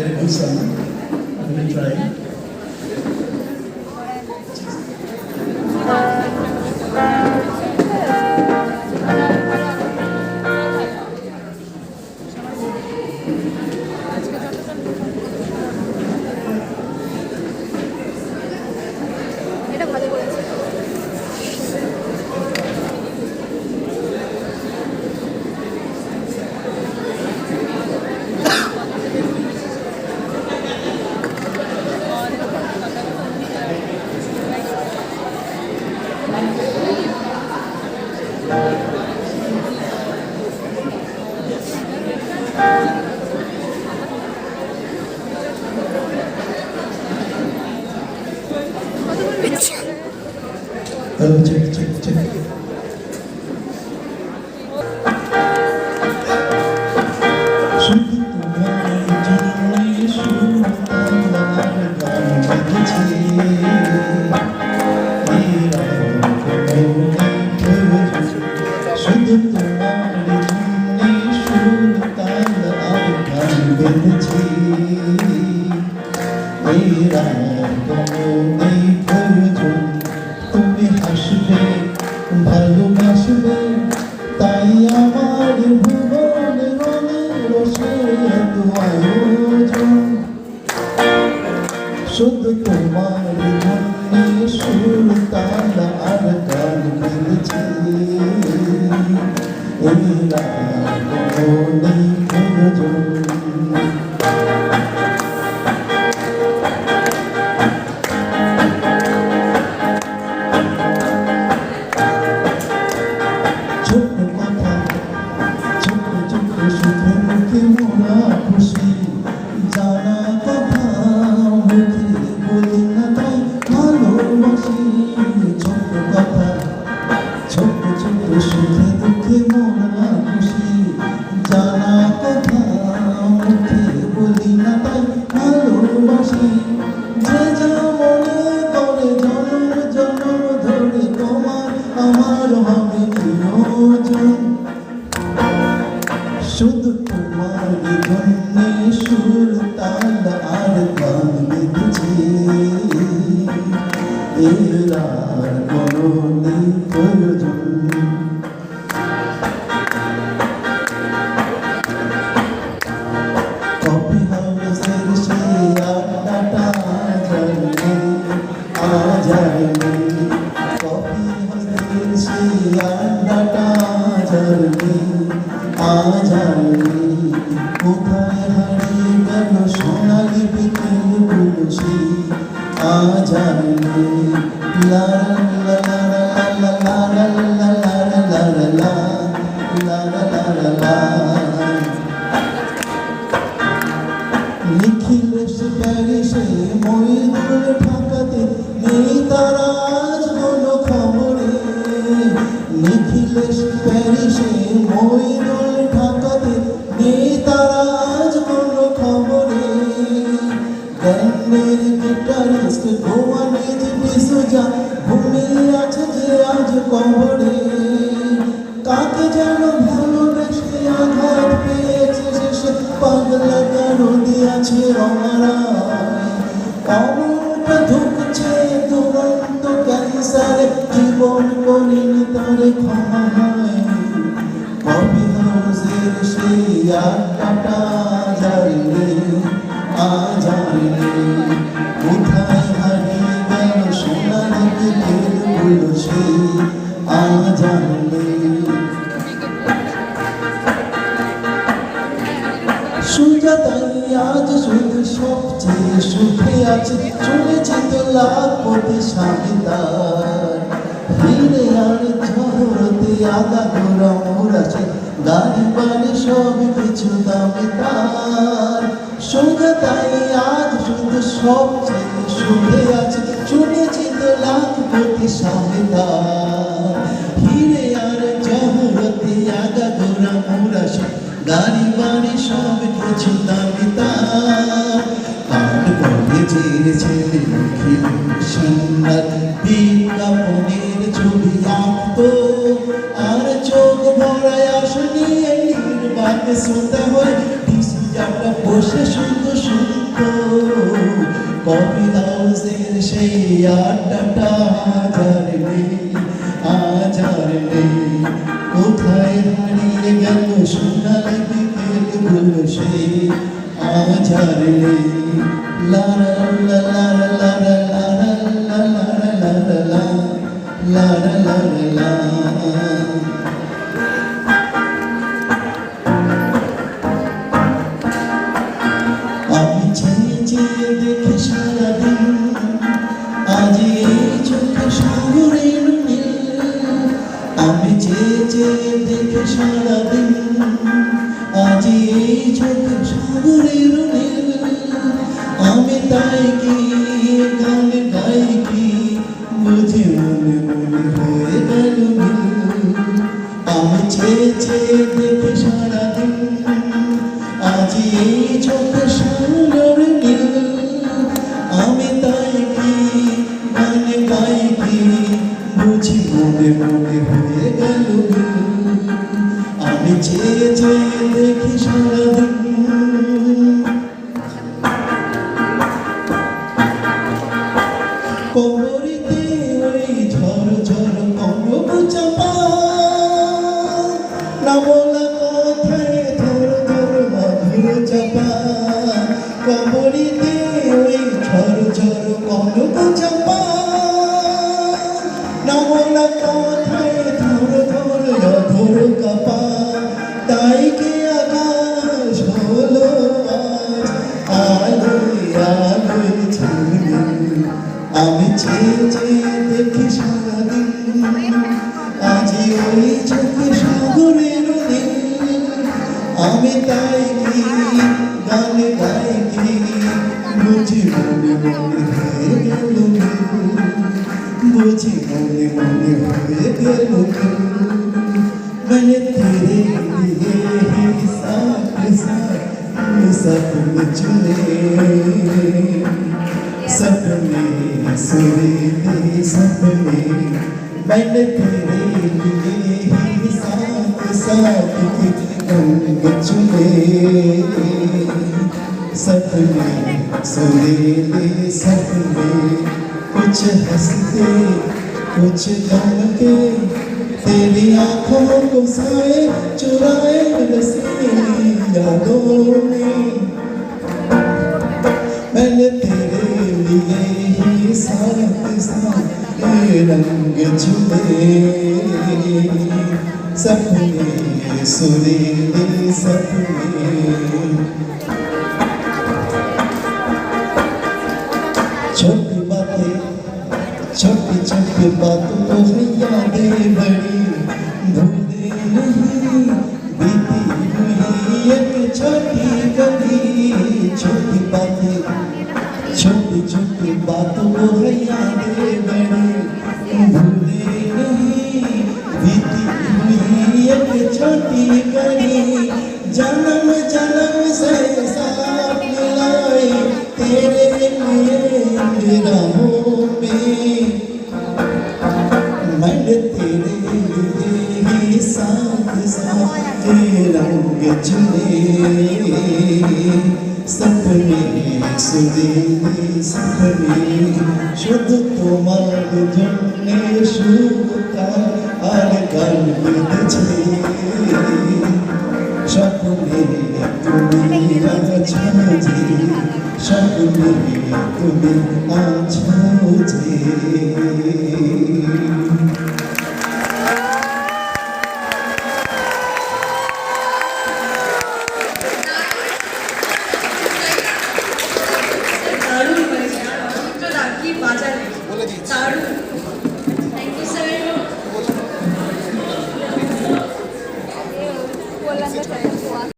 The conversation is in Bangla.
very good song. We will try. Hello, check. তুমি হাসবে ভালোবাসবে তাই আমার ভুবনে রসে এত আয়োজন শুধু তোমার জন্যে সুর তাল আর গান বেঁধেছি এরা কোনো প্রয়োজন সুখে দুঃখে মোরা খুশি জানা কথা মুখে বলি না তাই ভালোবাসি যে যা মনে করে জন্ম জন্ম ধরে তোমার আমার হবে নিয়োজন শুধু তোমার জন্যে সুর তাল আর গান বেঁধেছি এর আর কোনো নেই প্রয়োজন কোথায় হারিয়ে গেল সোনালি বিকেল গুলছি আজানে লা লা লা লা লা লা লা লা লা লা লা লা নিখিলেশ প্যারিসে ময়ূর ঢাকাতে নেই তারা আজ কোনো খবরে নিখিলেশ প্যারিসে ময়ূর ঢাকাতে নেই তারা আজ কোনো খবরে ব্যান্ডের গিটারিস্ট গোয়ানে যে বিশুজা ঘুমিয়ে আছে যে আজ কবরে কাকে যেন ভালোবেসে আঘাত পেয়েছে শেষে পাগলা নদী আছে রমারায় কবরটা ধুকছে দুরন্ত ক্যান্সারে জীবন করিনি তারে ক্ষমা হয় কবি হাউসের সেই আড্ডাটা যায়নি আজায়নি কোথায় হারিয়ে গেল সোনালি বিকেল গুলো সেই আজায়নি সুজাতাই আজ শুধু সবচেয়ে সুখে আছে চলেছে তো লাখপতি স্বামী তার হিরে আর ঝহরতে আগা গোড়া মোরাছে গাড়ি বাড়ি সব কিছু দামি তার সুজাতাই আজ শুধু সবচেয়ে সুখে আছে চলেছে তো লাখপতি স্বামী তার হিরে আর ঝহরতে আগা গোড়া মোরাছে গাড়ি বাড়ি সব কিছু দামি তার কাঠ পড়ে চেয়েছে নিখিল সিন্নার বিজ্ঞাপনের ছবি আঁকতো আর চোখ ভরায় আসনি নির্বাক শ্রোতা হয়ে বসে শুধু শুনতো কফি হাউসের সেই আড্ডাটা আজ আর নেই কোথায় হারিয়ে গেল সোনালি বিকেলগুলো সেই আজ আর নেই লা লা লা লা লা লা লা লা লা লা লা লা লা আমি চেয়ে চেয়ে দেখি সারাদিন আজ এই চোখে সাগরের নীল আমি চেয়ে চেয়ে দেখি সারাদিন আজ এই চোখে সাগরের নীল আমি তাই কি গান গাই কি বুঝি মনে মনে হয়ে গেল আমি চেয়ে চেয়ে দেখি সারাদিন আজ এই চোখে সাগরের নীল আমি তাই কি গান গাই কি বুঝি মনে মনে হয়ে গেল আমি চেয়ে চেয়ে দেখি সারাদিন কোমরিতে ওই ঝড় ঝড় কনক চাপা না বলা কথায় ধর ধর মধুর চাপা কোমরিতে ওই ঝড় ঝড় কনক চাপা না বলা কথায় ধর ধর অধর কাপা তাই কি আকাশ হলো আজ আলোয় আলোয় ঝুলি আমি চেয়ে চেয়ে দেখি সারাদিন আজ ওই চোখে সাগরের নীল আমি তাই কি গান গাই কি বুঝি মনে মনে হয়ে গেল বুঝি মনে মনে হয়ে গেল मैंने तेरे लिए ही साथ साथ सपने चुने सपने सुरीले सपने मैंने तेरे लिए ही साथ साथ के रंग चुने सपने सुरीले सपने कुछ हंसते कुछ गम के तेरी आँखों को साए चुराए रसीली यादों में मैंने तेरे लिए ही साथ साथ ये रंग चुने सपने सुरीले सपने छोटी बातें छोटी छोटी बातों को है यादें बड़ी भूले नहीं बीती हुई एक छोटी कभी छोटी बातें छोटी छोटी बातों को है यादें बड़ी भूले नहीं बीती हुई एक छोटी कड़ी जन्म जन्म से साथ मिलाए तेरे लिए राहों में मैंने तेरे लिए ही साथ साथ रंग चुने सपने सुरीले सपने शुद्ध তোমার জন্যে সুকাল আর গান বেঁধেছে স্বপ্নে তুমি আছো যে স্বপ্নে তুমি আছো যে